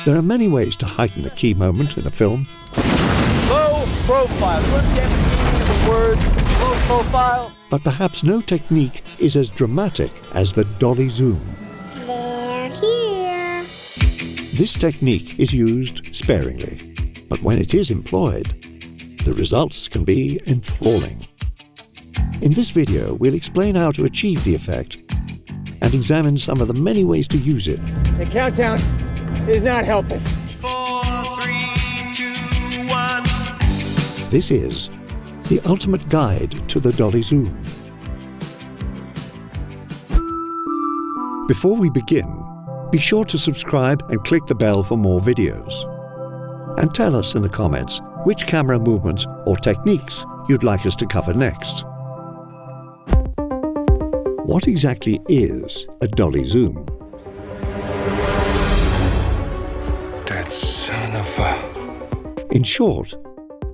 There are many ways to heighten a key moment in a film. Low profile. Look at the meaning of the word low profile. But perhaps no technique is as dramatic as the dolly zoom. They're here. This technique is used sparingly, but when it is employed, the results can be enthralling. In this video, we'll explain how to achieve the effect and examine some of the many ways to use it. The countdown is not helping. 4, 3, 2, 1. This is the ultimate guide to the dolly zoom. Before we begin, be sure to subscribe and click the bell for more videos. And tell us in the comments which camera movements or techniques you'd like us to cover next. What exactly is a dolly zoom? That son of a... In short,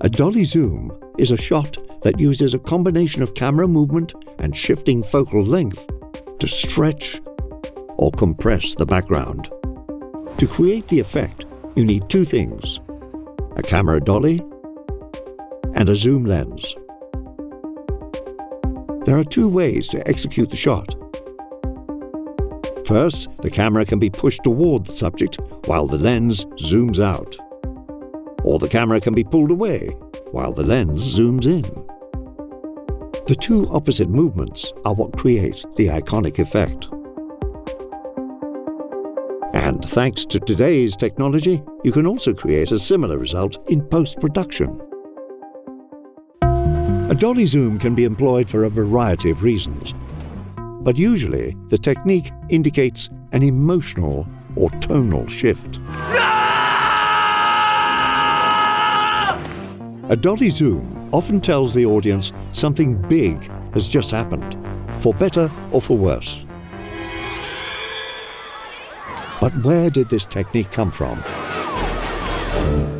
a dolly zoom is a shot that uses a combination of camera movement and shifting focal length to stretch or compress the background. To create the effect, you need two things: a camera dolly and a zoom lens. There are two ways to execute the shot. First, the camera can be pushed toward the subject while the lens zooms out. Or the camera can be pulled away while the lens zooms in. The two opposite movements are what create the iconic effect. And thanks to today's technology, you can also create a similar result in post-production. A dolly zoom can be employed for a variety of reasons, but usually the technique indicates an emotional or tonal shift. A dolly zoom often tells the audience something big has just happened, for better or for worse. But where did this technique come from?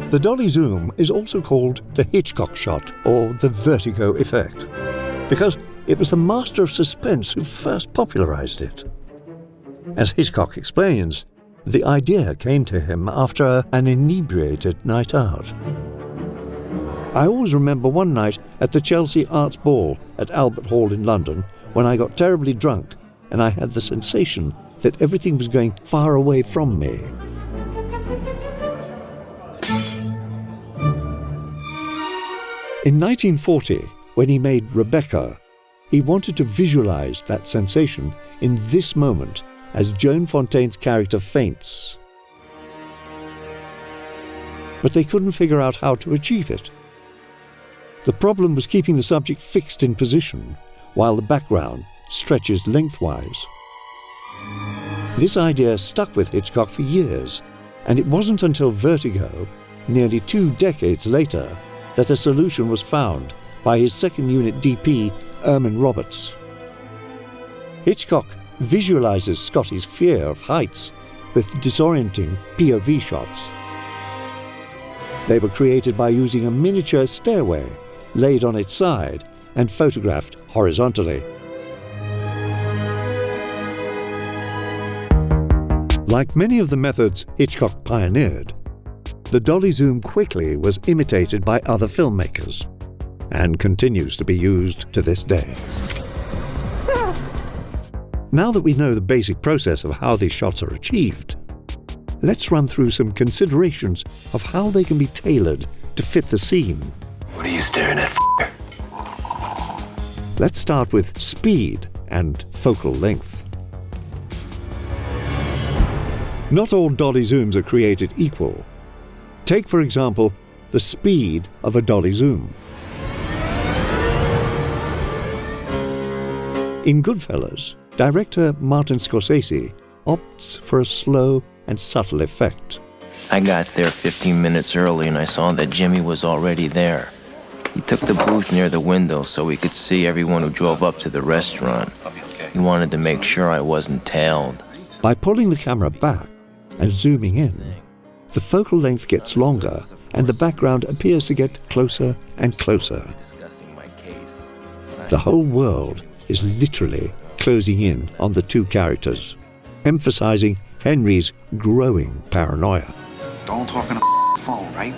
The dolly zoom is also called the Hitchcock shot or the vertigo effect, because it was the master of suspense who first popularized it. As Hitchcock explains, the idea came to him after an inebriated night out. I always remember one night at the Chelsea Arts Ball at Albert Hall in London when I got terribly drunk and I had the sensation that everything was going far away from me. In 1940, when he made Rebecca, he wanted to visualize that sensation in this moment as Joan Fontaine's character faints. But they couldn't figure out how to achieve it. The problem was keeping the subject fixed in position while the background stretches lengthwise. This idea stuck with Hitchcock for years, and it wasn't until Vertigo, nearly 2 decades later, that a solution was found by his second unit DP, Erman Roberts. Hitchcock visualizes Scotty's fear of heights with disorienting POV shots. They were created by using a miniature stairway laid on its side and photographed horizontally. Like many of the methods Hitchcock pioneered, the dolly zoom quickly was imitated by other filmmakers and continues to be used to this day. Now that we know the basic process of how these shots are achieved, let's run through some considerations of how they can be tailored to fit the scene. What are you staring at, f***er? Let's start with speed and focal length. Not all dolly zooms are created equal. Take, for example, the speed of a dolly zoom. In Goodfellas, director Martin Scorsese opts for a slow and subtle effect. I got there 15 minutes early and I saw that Jimmy was already there. He took the booth near the window so he could see everyone who drove up to the restaurant. He wanted to make sure I wasn't tailed. By pulling the camera back and zooming in, the focal length gets longer and the background appears to get closer and closer. The whole world is literally closing in on the two characters, emphasizing Henry's growing paranoia. Don't talk on the phone, right?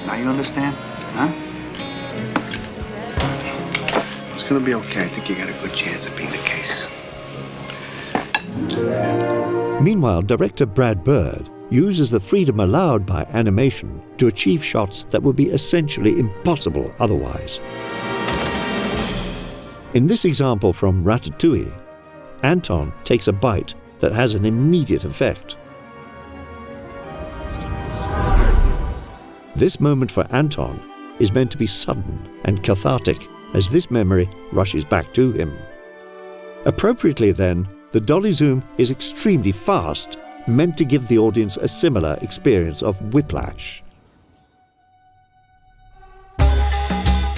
Now you understand? Huh? It's gonna be okay. I think you got a good chance of being the case. Meanwhile, director Brad Bird uses the freedom allowed by animation to achieve shots that would be essentially impossible otherwise. In this example from Ratatouille, Anton takes a bite that has an immediate effect. This moment for Anton is meant to be sudden and cathartic as this memory rushes back to him. Appropriately then, the dolly zoom is extremely fast, meant to give the audience a similar experience of whiplash.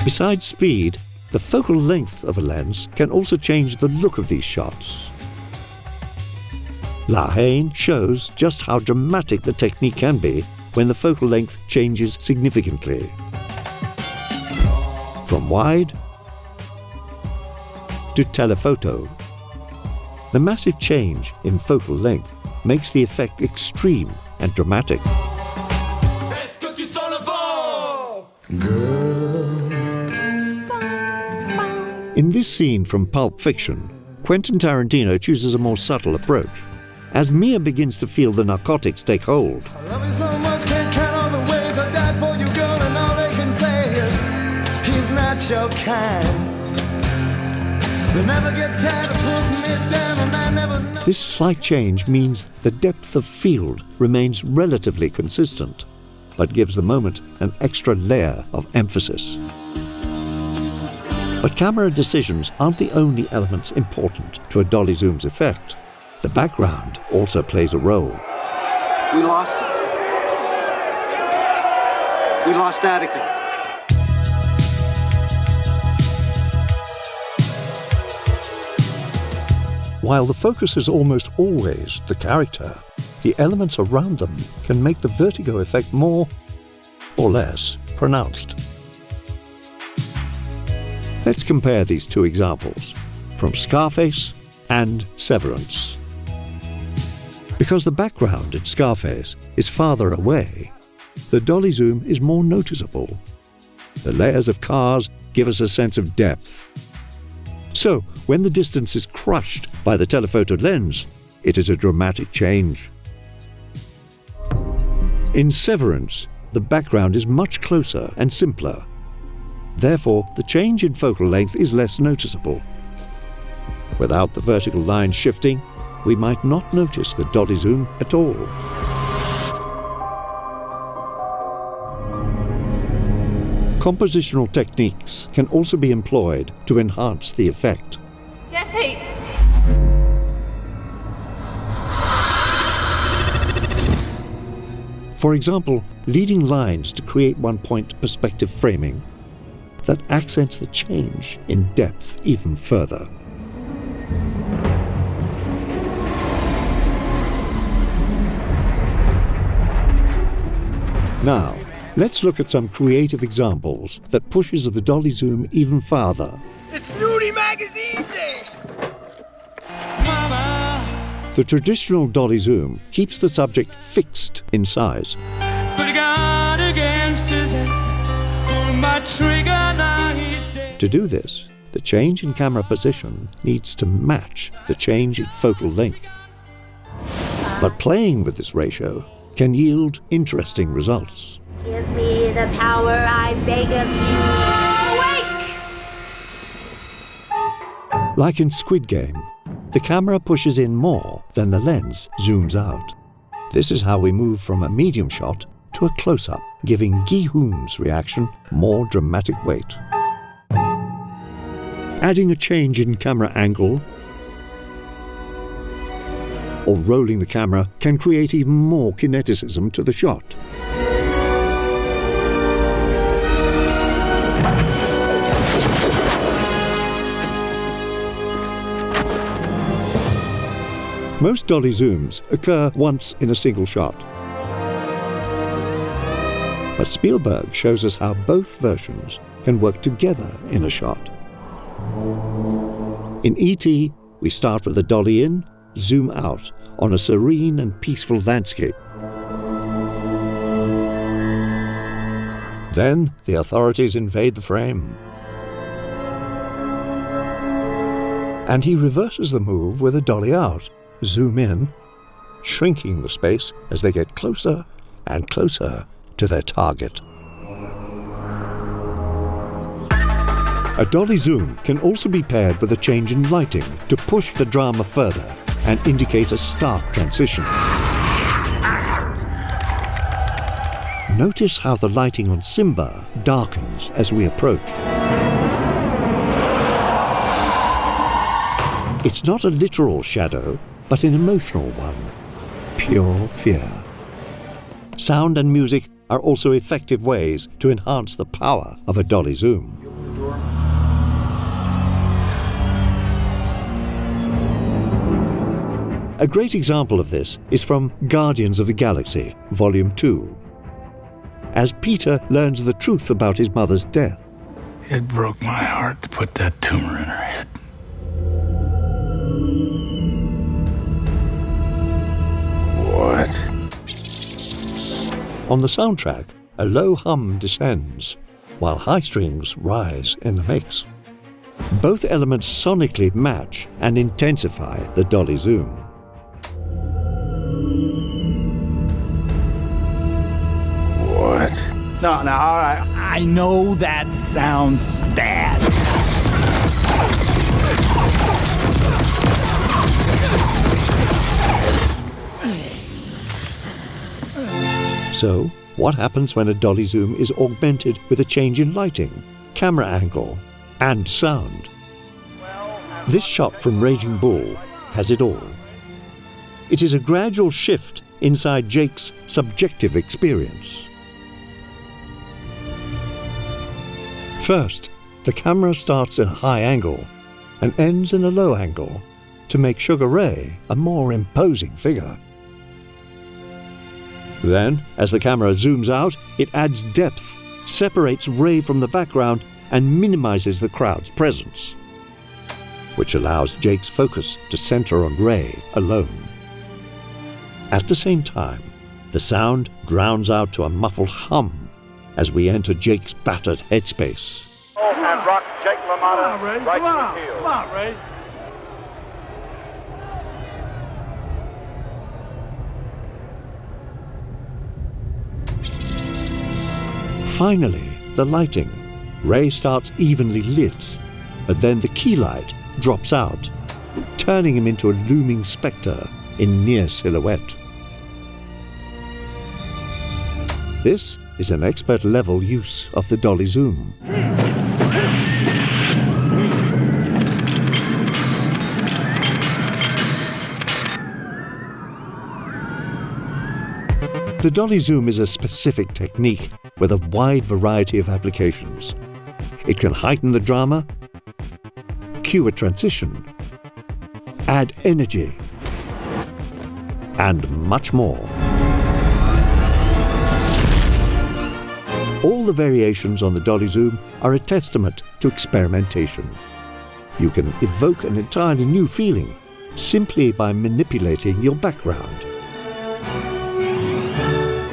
Besides speed, the focal length of a lens can also change the look of these shots. La Haine shows just how dramatic the technique can be when the focal length changes significantly. From wide to telephoto, the massive change in focal length makes the effect extreme and dramatic. In this scene from Pulp Fiction, Quentin Tarantino chooses a more subtle approach. As Mia begins to feel the narcotics take hold, I love you so much, can't count all the ways I died for you, girl, and all they can say is he's not your kind. They never get tired of putting me down, and I never know. this slight change means the depth of field remains relatively consistent, but gives the moment an extra layer of emphasis. But camera decisions aren't the only elements important to a dolly zoom's effect. The background also plays a role. We lost Attica. While the focus is almost always the character, the elements around them can make the vertigo effect more or less pronounced. Let's compare these two examples from Scarface and Severance. Because the background in Scarface is farther away, the dolly zoom is more noticeable. The layers of cars give us a sense of depth. So, when the distance is crushed by the telephoto lens, it is a dramatic change. In Severance, the background is much closer and simpler. Therefore, the change in focal length is less noticeable. Without the vertical line shifting, we might not notice the dolly zoom at all. Compositional techniques can also be employed to enhance the effect. Jesse! For example, leading lines to create one-point perspective framing that accents the change in depth even further. Now, let's look at some creative examples that pushes the dolly zoom even farther. It's Nudie Magazine Day! The traditional dolly zoom keeps the subject fixed in size. But God against his head, pulled my trigger, now he's dead. To do this, the change in camera position needs to match the change in focal length. But playing with this ratio can yield interesting results. Give me the power, I beg of you. Awake! Like in Squid Game, the camera pushes in more than the lens zooms out. This is how we move from a medium shot to a close-up, giving Gi-hoon's reaction more dramatic weight. Adding a change in camera angle or rolling the camera can create even more kineticism to the shot. Most dolly zooms occur once in a single shot. But Spielberg shows us how both versions can work together in a shot. In E.T., we start with the dolly in, zoom out on a serene and peaceful landscape. Then the authorities invade the frame. And he reverses the move with a dolly out, zoom in, shrinking the space as they get closer and closer to their target. A dolly zoom can also be paired with a change in lighting to push the drama further and indicate a stark transition. Notice how the lighting on Simba darkens as we approach. It's not a literal shadow, but an emotional one. Pure fear. Sound and music are also effective ways to enhance the power of a dolly zoom. A great example of this is from Guardians of the Galaxy, Volume 2. As Peter learns the truth about his mother's death, it broke my heart to put that tumor in her head. What? On the soundtrack, a low hum descends, while high strings rise in the mix. Both elements sonically match and intensify the dolly zoom. What? No, all right. I know that sounds bad. So, what happens when a dolly zoom is augmented with a change in lighting, camera angle, and sound? This shot from Raging Bull has it all. It is a gradual shift inside Jake's subjective experience. First, the camera starts in a high angle and ends in a low angle to make Sugar Ray a more imposing figure. Then, as the camera zooms out, it adds depth, separates Ray from the background, and minimizes the crowd's presence, which allows Jake's focus to center on Ray alone. At the same time, the sound drowns out to a muffled hum as we enter Jake's battered headspace. And rock Jake LaMotta right to the heel. Come on, Ray. Finally, the lighting. Ray starts evenly lit, but then the key light drops out, turning him into a looming spectre in near silhouette. This is an expert-level use of the dolly zoom. The dolly zoom is a specific technique with a wide variety of applications. It can heighten the drama, cue a transition, add energy, and much more. All the variations on the dolly zoom are a testament to experimentation. You can evoke an entirely new feeling simply by manipulating your background.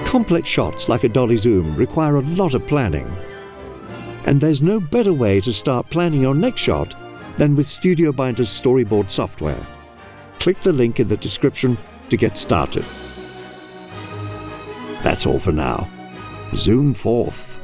Complex shots like a dolly zoom require a lot of planning. And there's no better way to start planning your next shot than with Studio Binder's storyboard software. Click the link in the description to get started. That's all for now. Zoom forth.